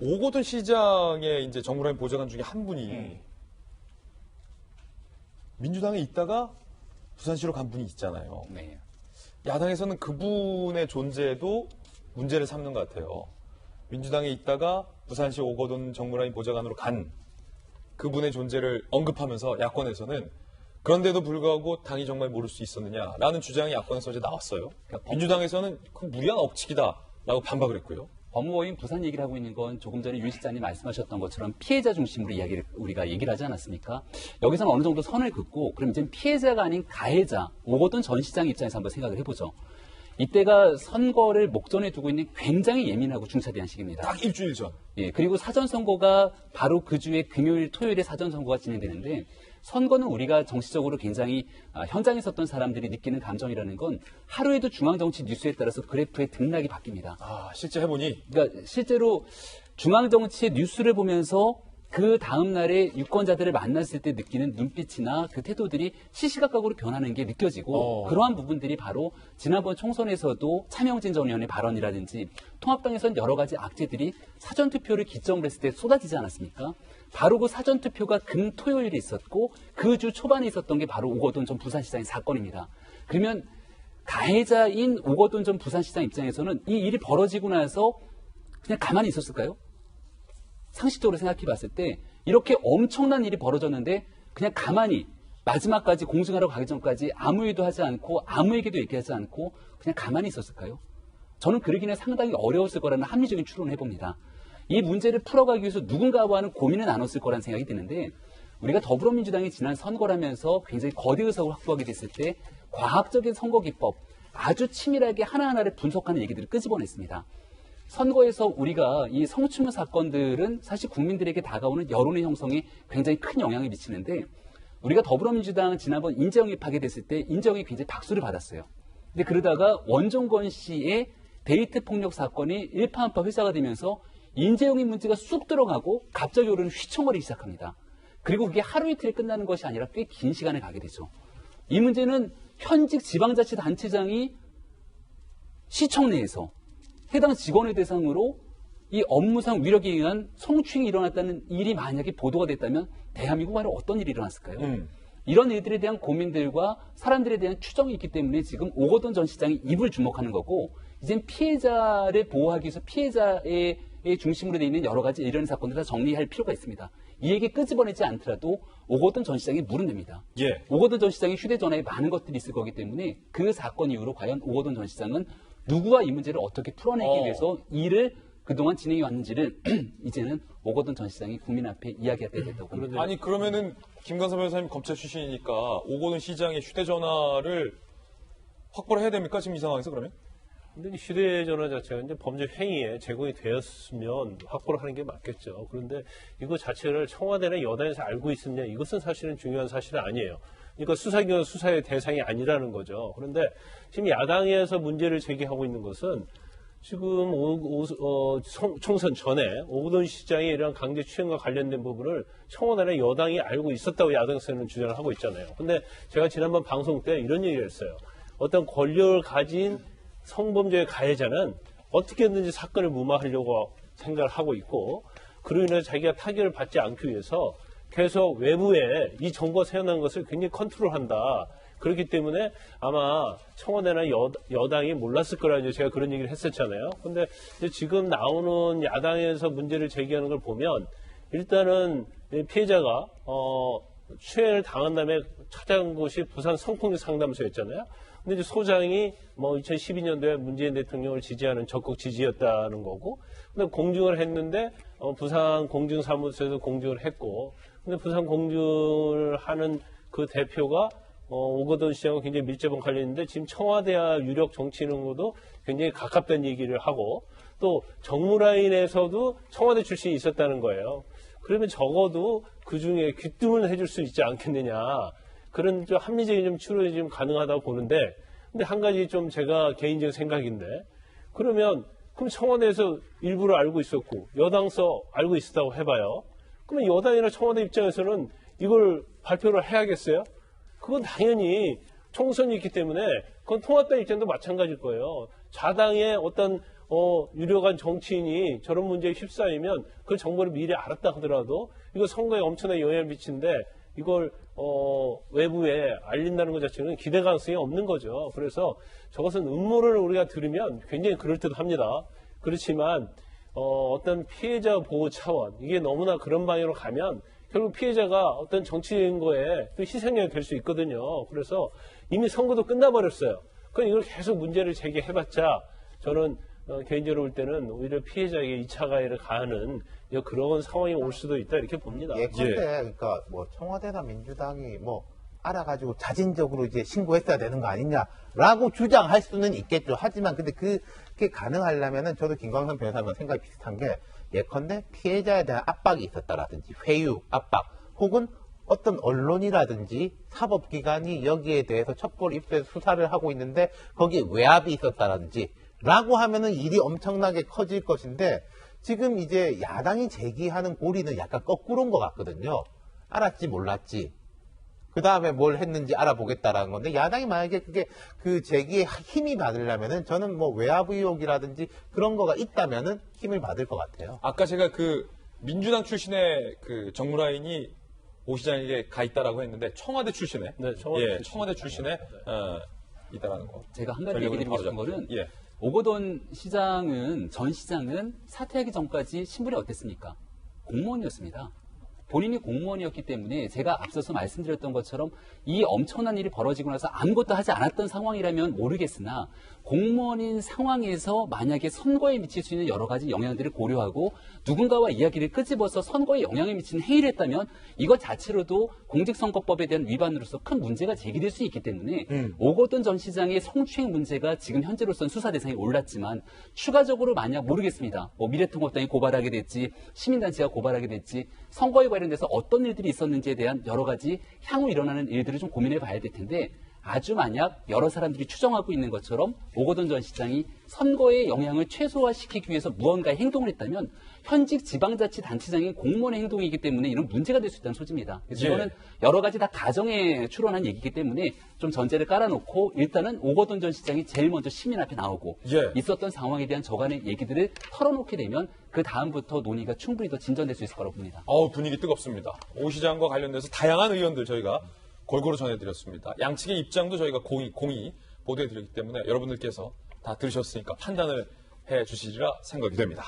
오거돈 시장의 이제 정무라인 보좌관 중에 한 분이 민주당에 있다가 부산시로 간 분이 있잖아요. 네. 야당에서는 그분의 존재도 문제를 삼는 것 같아요. 민주당에 있다가 부산시 오거돈 정무라인 보좌관으로 간 그분의 존재를 언급하면서 야권에서는 그런데도 불구하고 당이 정말 모를 수 있었느냐라는 주장이 야권에서 어제 나왔어요. 그러니까 민주당에서는 그 무리한 억측이다라고 반박을 했고요. 법무법인 부산 얘기를 하고 있는 건 조금 전에 윤 실장님 말씀하셨던 것처럼 피해자 중심으로 우리가 얘기를 하지 않았습니까? 여기서는 어느 정도 선을 긋고 그럼 이제 피해자가 아닌 가해자, 오거돈 전 시장 입장에서 한번 생각을 해보죠. 이때가 선거를 목전에 두고 있는 굉장히 예민하고 중차대한 시기입니다. 딱 일주일 전. 예, 그리고 사전선거가 바로 그 주에 금요일, 토요일에 사전선거가 진행되는데 선거는 우리가 정치적으로 굉장히 현장에 있었던 사람들이 느끼는 감정이라는 건 하루에도 중앙정치 뉴스에 따라서 그래프의 등락이 바뀝니다. 아, 실제 해보니? 그러니까 실제로 중앙정치의 뉴스를 보면서 그 다음날에 유권자들을 만났을 때 느끼는 눈빛이나 그 태도들이 시시각각으로 변하는 게 느껴지고 그러한 부분들이 바로 지난번 총선에서도 차명진 전 의원의 발언이라든지 통합당에서는 여러 가지 악재들이 사전투표를 기점으로 했을 때 쏟아지지 않았습니까? 바로 그 사전투표가 금, 토요일에 있었고 그 주 초반에 있었던 게 바로 오거돈 전 부산시장의 사건입니다. 그러면 가해자인 오거돈 전 부산시장 입장에서는 이 일이 벌어지고 나서 그냥 가만히 있었을까요? 상식적으로 생각해 봤을 때 이렇게 엄청난 일이 벌어졌는데 그냥 가만히 마지막까지 공증하러 가기 전까지 아무 일도 하지 않고 아무에게도 얘기하지 않고 그냥 가만히 있었을까요? 저는 그러기는 상당히 어려웠을 거라는 합리적인 추론을 해봅니다. 이 문제를 풀어가기 위해서 누군가와는 고민을 나눴을 거라는 생각이 드는데 우리가 더불어민주당이 지난 선거를 하면서 굉장히 거대 의석을 확보하게 됐을 때 과학적인 선거 기법 아주 치밀하게 하나하나를 분석하는 얘기들을 끄집어냈습니다. 선거에서 우리가 이 성추문 사건들은 사실 국민들에게 다가오는 여론의 형성에 굉장히 큰 영향을 미치는데 우리가 더불어민주당은 지난번 인재영입하게 됐을 때 인재영이 굉장히 박수를 받았어요. 근데 그러다가 원종건 씨의 데이트 폭력 사건이 일파만파 회자가 되면서 인재영입 문제가 쑥 들어가고 갑자기 오르는 휘청거리기 시작합니다. 그리고 그게 하루 이틀에 끝나는 것이 아니라 꽤 긴 시간을 가게 되죠. 이 문제는 현직 지방자치단체장이 시청 내에서 해당 직원을 대상으로 이 업무상 위력에 의한 성추행이 일어났다는 일이 만약에 보도가 됐다면 대한민국 안에 어떤 일이 일어났을까요? 이런 일들에 대한 고민들과 사람들에 대한 추정이 있기 때문에 지금 오거돈 전 시장이 입을 주목하는 거고 이젠 피해자를 보호하기 위해서 피해자의 중심으로 되어 있는 여러 가지 이런 사건들을 다 정리할 필요가 있습니다. 이 얘기 끄집어내지 않더라도 오거돈 전 시장이 물은 됩니다. 예. 오거돈 전 시장의 휴대전화에 많은 것들이 있을 거기 때문에 그 사건 이후로 과연 오거돈 전 시장은 누구와 이 문제를 어떻게 풀어내기 위해서 일을 그동안 진행해 왔는지를 이제는 오거돈 전 시장이 국민 앞에 이야기해야 됐다고 봅니다. 아니 그러면은 김관섭 변호사님 검찰 출신이니까 오거돈 시장의 휴대전화를 확보를 해야 됩니까? 지금 이 상황에서 그러면? 근데 휴대전화 자체가 이제 범죄 행위에 제공이 되었으면 확보를 하는 게 맞겠죠. 그런데 이거 자체를 청와대나 여당에서 알고 있었냐? 이것은 사실은 중요한 사실은 아니에요. 그러니까 수사기관 수사의 대상이 아니라는 거죠. 그런데 지금 야당에서 문제를 제기하고 있는 것은 지금 총선 전에 오거돈 시장의 이런 강제추행과 관련된 부분을 청와대나 여당이 알고 있었다고 야당에서는 주장을 하고 있잖아요. 근데 제가 지난번 방송 때 이런 얘기를 했어요. 어떤 권력을 가진 성범죄의 가해자는 어떻게든지 사건을 무마하려고 생각을 하고 있고 그로 인해서 자기가 타결을 받지 않기 위해서 계속 외부에 이 정보가 새어나온 것을 굉장히 컨트롤한다. 그렇기 때문에 아마 청와대나 여당이 몰랐을 거라 이제 제가 그런 얘기를 했었잖아요. 근데 지금 나오는 야당에서 문제를 제기하는 걸 보면 일단은 피해자가 추행을 당한 다음에 찾아간 곳이 부산 성폭력 상담소였잖아요. 근데 이제 소장이 2012년도에 문재인 대통령을 지지하는 적극 지지였다는 거고, 근데 공증을 했는데 부산 공증사무소에서 공증을 했고, 근데 부산 공증을 하는 그 대표가 오거돈 시장과 굉장히 밀접한 관련이 있는데 지금 청와대와 유력 정치인으로도 굉장히 가깝다는 얘기를 하고 또 정무라인에서도 청와대 출신이 있었다는 거예요. 그러면 적어도 그중에 귀뜸을 해줄 수 있지 않겠느냐. 그런 좀 합리적인 좀 추론이 좀 가능하다고 보는데 근데 한 가지 좀 제가 개인적인 생각인데 그럼 청와대에서 일부러 알고 있었고 여당서 알고 있었다고 해봐요. 그러면 여당이나 청와대 입장에서는 이걸 발표를 해야겠어요? 그건 당연히 총선이 있기 때문에 그건 통합당 입장도 마찬가지일 거예요. 자당의 어떤 유력한 정치인이 저런 문제에 휩싸이면 그 정보를 미리 알았다 하더라도 이거 선거에 엄청난 영향을 미치는데 이걸 외부에 알린다는 것 자체는 기대 가능성이 없는 거죠. 그래서 저것은 음모를 우리가 들으면 굉장히 그럴듯합니다. 그렇지만 어떤 피해자 보호 차원 이게 너무나 그런 방향으로 가면 결국 피해자가 어떤 정치인과의 또 희생양이 될 수 있거든요. 그래서 이미 선거도 끝나버렸어요. 그럼 이걸 계속 문제를 제기해봤자 저는 개인적으로 볼 때는 오히려 피해자에게 2차 가해를 가하는 그런 상황이 올 수도 있다 이렇게 봅니다. 예컨대 그러니까 뭐 청와대나 민주당이 뭐 알아가지고 자진적으로 이제 신고했어야 되는 거 아니냐라고 주장할 수는 있겠죠. 하지만 근데 그게 가능하려면은 저도 김광선 변호사님과 생각이 비슷한 게 예컨대 피해자에 대한 압박이 있었다라든지 회유, 압박 혹은 어떤 언론이라든지 사법기관이 여기에 대해서 첩보를 입수해서 수사를 하고 있는데 거기에 외압이 있었다라든지 라고 하면은 일이 엄청나게 커질 것인데 지금 이제 야당이 제기하는 고리는 약간 거꾸로인 것 같거든요. 알았지 몰랐지. 그 다음에 뭘 했는지 알아보겠다라는 건데 야당이 만약에 그게 그 제기에 힘이 받으려면은 저는 뭐 외압 의혹이라든지 그런 거가 있다면은 힘을 받을 것 같아요. 아까 제가 그 민주당 출신의 그 정무라인이 오 시장에게 가 있다라고 했는데 청와대 출신의 네, 청와대 청와대 출신의 있다라는 거. 제가 한 가지 얘기 드리고 싶은 거는 예. 오거돈 전 시장은 사퇴하기 전까지 신분이 어땠습니까? 공무원이었습니다. 본인이 공무원이었기 때문에 제가 앞서서 말씀드렸던 것처럼 이 엄청난 일이 벌어지고 나서 아무것도 하지 않았던 상황이라면 모르겠으나 공무원인 상황에서 만약에 선거에 미칠 수 있는 여러 가지 영향들을 고려하고 누군가와 이야기를 끄집어서 선거에 영향을 미치는 행위를 했다면 이것 자체로도 공직선거법에 대한 위반으로서 큰 문제가 제기될 수 있기 때문에 오거돈 전 시장의 성추행 문제가 지금 현재로서는 수사 대상에 올랐지만 추가적으로 만약 모르겠습니다. 뭐 미래통합당이 고발하게 됐지 시민단체가 고발하게 됐지 선거에 관련돼서 어떤 일들이 있었는지에 대한 여러 가지 향후 일어나는 일들을 좀 고민해 봐야 될 텐데 아주 만약 여러 사람들이 추정하고 있는 것처럼 오거돈 전 시장이 선거의 영향을 최소화시키기 위해서 무언가의 행동을 했다면 현직 지방자치단체장인 공무원의 행동이기 때문에 이런 문제가 될 수 있다는 소지입니다. 그래서 이거는 여러 가지 다 가정에 추론한 얘기이기 때문에 좀 전제를 깔아놓고 일단은 오거돈 전 시장이 제일 먼저 시민 앞에 나오고 있었던 상황에 대한 저간의 얘기들을 털어놓게 되면 그 다음부터 논의가 충분히 더 진전될 수 있을 거라고 봅니다. 분위기 뜨겁습니다. 오 시장과 관련돼서 다양한 의견들 저희가 골고루 전해드렸습니다. 양측의 입장도 저희가 공히 보도해드렸기 때문에 여러분들께서 다 들으셨으니까 판단을 해주시리라 생각이 됩니다.